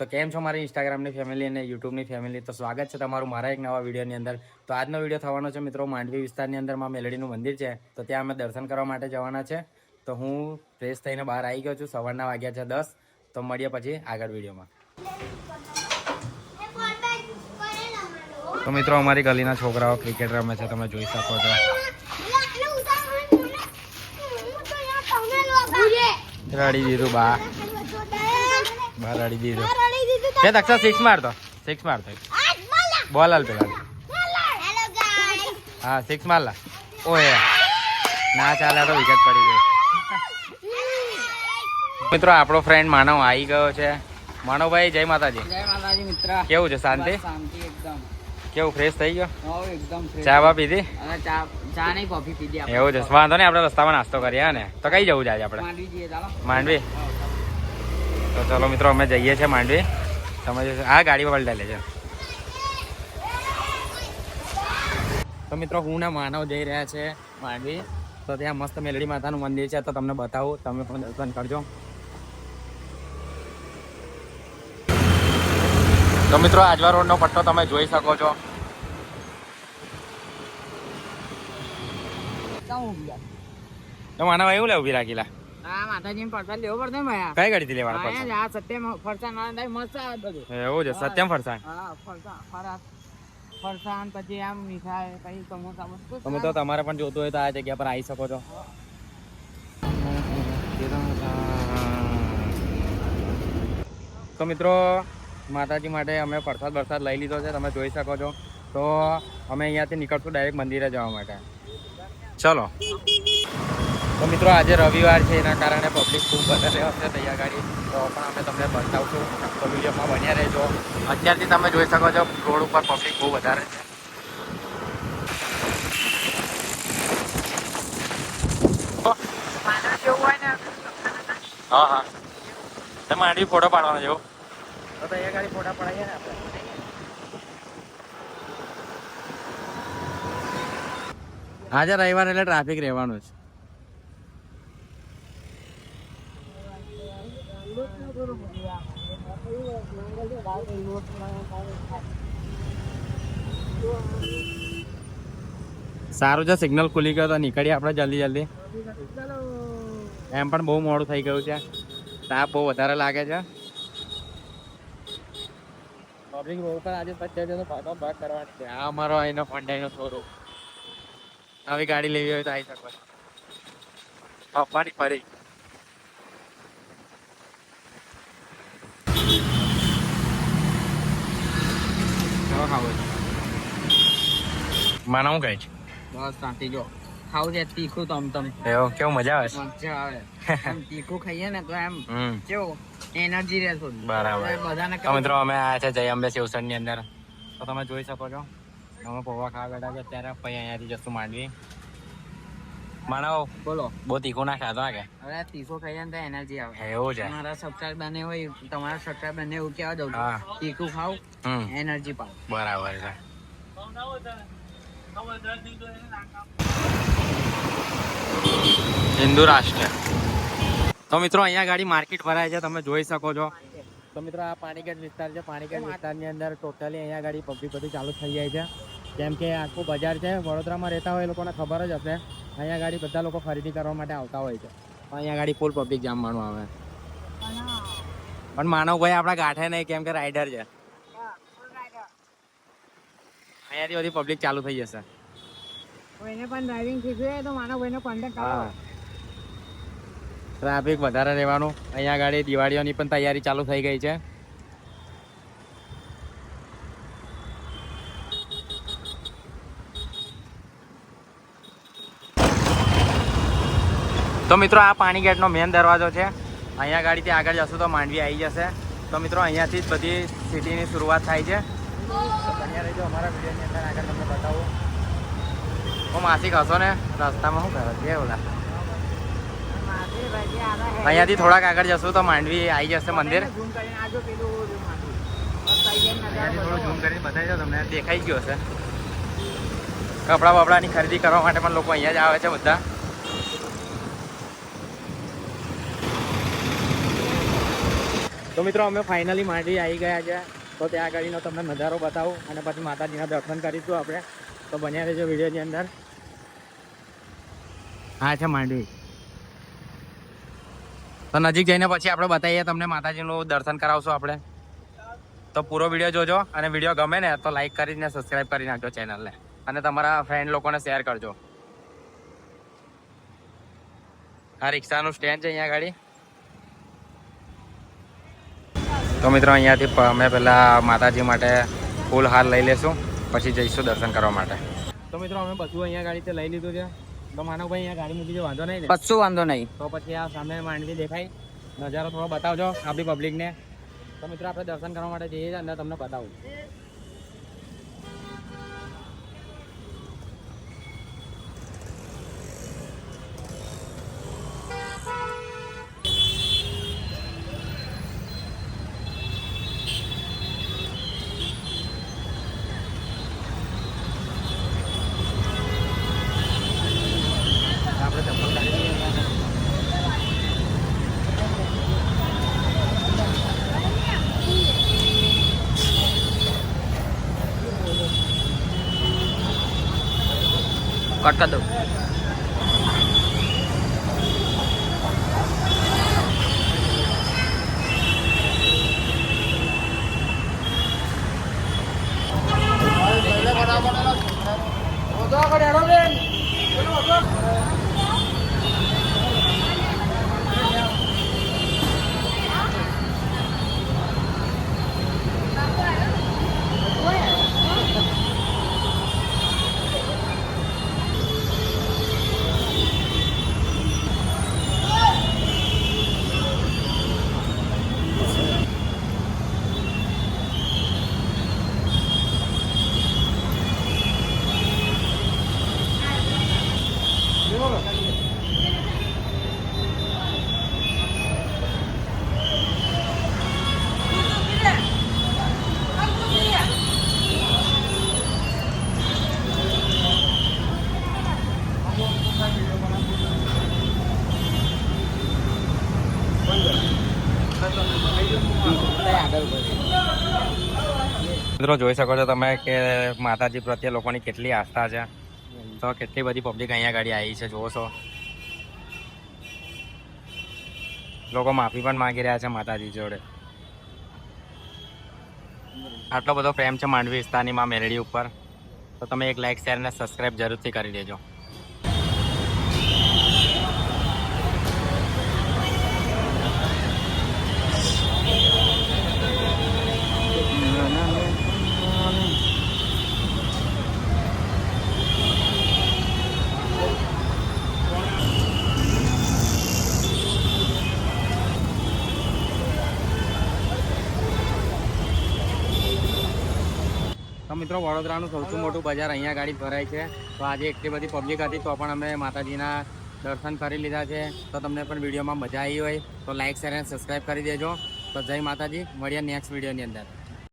તો કેમ છો મારી ઇન્સ્ટાગ્રામની ફેમિલી અને યુટ્યુબની ફેમિલી? તો સ્વાગત છે તમારું મારા એક નવા વિડીયોની અંદર. તો આજનો વિડીયો થવાનો છે મિત્રો માંડવી વિસ્તારની અંદર માં મેલડીનું મંદિર છે, તો ત્યાં અમે દર્શન કરવા માટે જવાના છે. તો હું ફ્રેશ થઈને બહાર આવી ગયો છું. સવારના વાગ્યા છે 10. તો મળીએ પછી આગળ વિડીયોમાં. તો મિત્રો અમારી ગલીના છોકરાઓ ક્રિકેટ રમે છે, તમે જોઈ શકો છો. રડી દીધું બા રડી દીધું. બે દક્ષા સિક્સ મારતો બોલ હાલ પેલા. હા સિક્સ મારલા. ઓય ના ચાલે તો વિકેટ પડી ગઈ. મિત્રો આપણો ફ્રેન્ડ માનવ આવી ગયો છે. માનવભાઈ જય માતાજી. જય માતાજી મિત્ર. કેવું છે? શાંતિ એકદમ. કેવું ફ્રેશ થઈ ગયો? એકદમ ચા બા પીધી? ચા નહીં કોફી પીધી. એવું છે, વાંધો નહીં, આપણે રસ્તામાં નાસ્તો કરીએ ને. તો કઈ જવું છે આજે આપણે? માંડવી જઈએ. ચાલો માંડવી. તો ચલો મિત્રો અમે જઈએ છીએ માંડવી. તમે આ ગાડીમાં પલટા લેજો. તો મિત્રો હું ને માનવ જઈ રહ્યા છે માંડવી. તો ત્યાં મસ્ત મેલડી માતાનું મંદિર છે, તો તમને બતાવું, તમે પણ દર્શન કરજો. તો મિત્રો આજવા રોડનો પટ્ટો તમે જોઈ શકો છો. તો માનવ એવું લે ઉભી રાખીલા. હા માતાજી ને પડતા લેવો પડતો ને કઈ ગાડીથી લેવાનું પડશે? આ સત્યમ ફરસાણ મસ્ત આવે બધું. એવું છે, સત્યમ ફરસાણ. હા ફરસાણ પછી આમ મીઠાઈ પછી સમોસા બધું. તમે તો તમારે પણ જોતું હોય તો આ જગ્યા પર આવી શકો છો. તો મિત્રો માતાજી માટે અમે પ્રસાદ લઈ લીધો છે, તમે જોઈ શકો છો. તો અમે અહીંયાથી નીકળશું ડાયરેક્ટ મંદિરે જવા માટે. ચલો. તો મિત્રો આજે રવિવાર છે, એના કારણે પબ્લિક ખૂબ વધારે હશે તૈયાર ગાડી. તો પણ અમે તમને બતાવશું, તો વિડીયોમાં બન્યા રહેજો. અત્યારથી તમે જોઈ શકો છો રોડ ઉપર પબ્લિક બહુ વધારે છે. હા હા તમે આડી ફોટો પાડવાનો જેવો તો તૈયાર ગાડી ફોટા પડાવીએ ને આપણે. આજે રવિવાર એટલે ટ્રાફિક રહેવાનું છે. સારું છે, સિગ્નલ ખુલી ગયો તો નીકળીએ આપણે જલ્દી. એમ પણ બહુ મોડું થઈ ગયું છે, તાપ બહુ વધારે લાગે છે. પબ્લિક રોડ પર આજે ભાગ કરવાની છે. આ અમારો અહીંનો હોન્ડાઈનો શોરૂમ. આવી ગાડી લેવી હોય તો આવી શકો છો. પપ્પાની ફરી માના હું કહે છે? બસ શાંતિ. જો ખાવું છે તીખું તમ એવું કેવું મજા આવે છે? મજા આવે. એમ તીખું ખાઈએ ને તો એમ કેવું એનર્જી રહે થોડી. બરાબર. બધાને તો મિત્રો અમે આયા છે જય અંબે શિવસન ની અંદર. તો તમે જોઈ શકો છો અમે પૌવા ખાવા બેઠા છે અત્યારે. પછી અહીંયાથી જશું માંડવી. માનવ બોલો. બહુ તીખું ના ખાતો કે? હવે તીખું ખાઈએ ને તો એનર્જી આવે. એવું છે. મારા સબસ્ક્રાઇબર ને હોય, તમારા સબસ્ક્રાઇબર ને એવું કહેવા દઉં હા. તીખું ખાવ એનર્જી પાવ. બરાબર છે. હિન્દુ રાષ્ટ્ર. તો મિત્રો અહીંયા ગાડી માર્કેટ ભરાય છે, તમે જોઈ શકો છો. તો મિત્રો આ પાણીગેટ વિસ્તાર છે. પાણીગેટ વિસ્તારની અંદર ટોટલી અહીંયા ગાડી પબ્લિક બધી ચાલુ થઈ જાય છે. કેમ કે આખું બજાર છે, વડોદરામાં રહેતા હોય એ લોકોને ખબર જ હશે. અહીંયા ગાડી બધા લોકો ખરીદી કરવા માટે આવતા હોય છે. અહીંયા ગાડી ફૂલ પબ્લિક જામવાનું આવે. પણ માનવભાઈ આપણા ગાંઠે નહીં, કેમ કે રાઈડર છે. અહીંયાથી બધી પબ્લિક ચાલુ થઈ જશે. કોઈને પણ ડ્રાઇવિંગ શીખવે તો માનવભાઈનો કોન્ટેક્ટ કરો. ટ્રાફિક વધારે રહેવાનું. અહીંયા ગાડી દિવાળીઓની પણ તૈયારી ચાલુ થઈ ગઈ છે. તો મિત્રો આ પાણી ગેટનો મેન દરવાજો છે. અહીંયા ગાડીથી આગળ જશું તો માંડવી આવી જશે. તો મિત્રો અહીંયાથી જ બધી સિટીની શરૂઆત થાય છે. તો બન્યા રહેજો અમારા વિડીયોની અંદર, આગળ તમને બતાવું. હું માસિક હશો ને રસ્તામાં શું કરે છે ઓલા? અહીંયાથી થોડાક આગળ જશું તો માંડવી આવી જશે મંદિર. અહીંયાથી થોડું ઝૂમ કરીને બતાવી દો, તમને દેખાઈ ગયો હશે. કપડા બપડાની ખરીદી કરવા માટે પણ લોકો અહીંયા જ આવે છે બધા. તો મિત્રો અમે ફાઇનલી માંડવી આવી ગયા છે. તો ત્યાં ગાડીનો તમને નજારો બતાવું અને પછી માતાજીના દર્શન કરીશું આપણે. તો બન્યા રહેજો વિડીયોની અંદર. હા છે માંડવી. તો નજીક જઈને પછી આપણે બતાવીએ તમને, માતાજીનું દર્શન કરાવશું આપણે. તો પૂરો વિડીયો જોજો અને વિડીયો ગમે ને તો લાઈક કરીને સબસ્ક્રાઈબ કરી નાખજો ચેનલને અને તમારા ફ્રેન્ડ લોકોને શેર કરજો. આ રિક્ષાનું સ્ટેન્ડ છે અહીંયા ગાડી. તો મિત્રો અહીંયાથી અમે પહેલાં માતાજી માટે ફૂલ હાર લઈ લેશું, પછી જઈશું દર્શન કરવા માટે. તો મિત્રો અમે બધું અહીંયા ગાડીથી લઈ લીધું છે. તો માનવભાઈ અહીંયા ગાડી મૂકી જો, વાંધો નહીં ને? કશું વાંધો નહીં. તો પછી આ સામે માંડવી દેખાય, નજારો થોડો બતાવજો આપણી પબ્લિકને. તો મિત્રો આપણે દર્શન કરવા માટે જઈએ છીએ અને તમને બતાવું. આપણે ચપ્પલ કાઢી કટ કર દઉં. મિત્રો જોઈ શકો છો તમે કે માતાજી પ્રત્યે લોકોની કેટલી આસ્થા છે. તો કેટલી બધી પબ્લિક અહીંયા ગાડી આવી છે, જોવો છો. લોકો માફી પણ માંગી રહ્યા છે માતાજી જોડે. આટલો બધો પ્રેમ છે માંડવી વિસ્તારની માં મેલડી ઉપર. તો તમે એક લાઈક શેર અને સબસ્ક્રાઈબ જરૂરથી કરી દેજો. તો મિત્રો વડોદરાનું સૌથી મોટું બજાર અહીંયા ગાડી ભરાય છે. તો આજે એટલી બધી પબ્લિક હતી તો પણ અમે માતાજીના દર્શન કરી લીધા છે. તો તમને પણ વિડીયોમાં મજા આવી હોય તો લાઈક શેર અને સબસ્ક્રાઈબ કરી દેજો. તો જય માતાજી, મળીએ નેક્સ્ટ વિડીયોની અંદર.